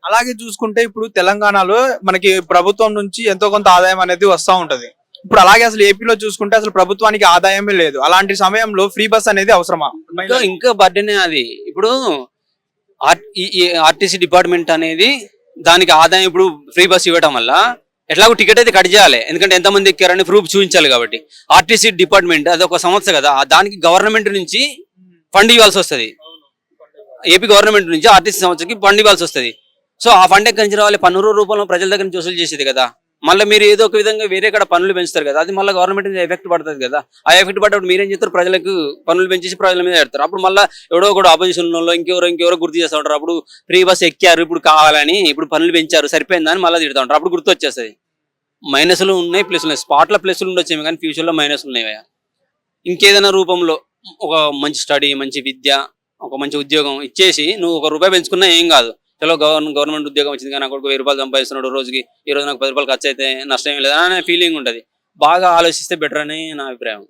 అలాగే చూసుకుంటే ఇప్పుడు తెలంగాణలో మనకి ప్రభుత్వం నుంచి ఎంతో కొంత ఆదాయం అనేది వస్తూ ఉంటది. ఇప్పుడు అలాగే అసలు ఏపీలో చూసుకుంటే అసలు ప్రభుత్వానికి ఆదాయమే లేదు. అలాంటి సమయంలో ఫ్రీ బస్ అనేది అవసరమా? ఇంకా బర్డెనే అది. ఇప్పుడు ఆర్టీసీ డిపార్ట్మెంట్ అనేది దానికి ఆదాయం ఇప్పుడు ఫ్రీ బస్ ఇవ్వడం వల్ల ఎట్లాగో టికెట్ అయితే కట్ చేయాలి, ఎందుకంటే ఎంతమంది ఎక్కారని ప్రూఫ్ చూపించాలి కాబట్టి. ఆర్టీసీ డిపార్ట్మెంట్ అది ఒక సంస్థ కదా, దానికి గవర్నమెంట్ నుంచి ఫండ్ ఇవ్వాల్సి వస్తుంది. ఏపీ గవర్నమెంట్ నుంచి ఆర్టీసీ సంస్థకి ఫండ్ ఇవ్వాల్సి వస్తుంది. సో ఆ ఫండ్ ఎక్కడి నుంచి రావాలి? పన్ను రూపంలో ప్రజల దగ్గర నుంచి వసూలు చేసేది కదా. మళ్ళీ మీరు ఏదో ఒక విధంగా వేరే కడ పన్నులు పెంచుతారు కదా, అది మళ్ళీ గవర్నమెంట్ మీద ఎఫెక్ట్ పడుతుంది కదా. ఆ ఎఫెక్ట్ పడ్డప్పుడు మీరేం చేస్తారు? ప్రజలకు పన్నులు పెంచేసి ప్రజల మీద పెడతారు. అప్పుడు మళ్ళీ ఎవడో కూడా ఆపోజిషన్ లో ఇంకెవరో గుర్తు చేస్తూ ఉంటారు. అప్పుడు ఫ్రీ బస్ ఎక్కారు, ఇప్పుడు కావాలని, ఇప్పుడు పన్నులు పెంచారు సరిపోయిందని మళ్ళీ తిడుతూ ఉంటారు. అప్పుడు గుర్తు వచ్చేస్తుంది. మైనస్లు ఉన్నాయి, ప్లస్లు ఉన్నాయి. స్పాట్లో ప్లస్లు ఉండొచ్చేమో కానీ ఫ్యూచర్లో మైనస్లు ఉన్నాయి. ఇంకేదైనా రూపంలో ఒక మంచి స్టడీ, మంచి విద్య, ఒక మంచి ఉద్యోగం ఇచ్చేసి నువ్వు ₹1 పెంచుకున్నా ఏం కాదు. చలో గవర్నమెంట్ ఉద్యోగం వచ్చింది కానీ నాకు ₹1000 సంపాదిస్తున్నాడు రోజుకి, ఈ రోజు నాకు ₹10 ఖర్చు అయితే నష్టం ఏం లేదు అనే ఫీలింగ్ ఉంటుంది. బాగా ఆలోచిస్తే బెటర్ అని నా అభిప్రాయం.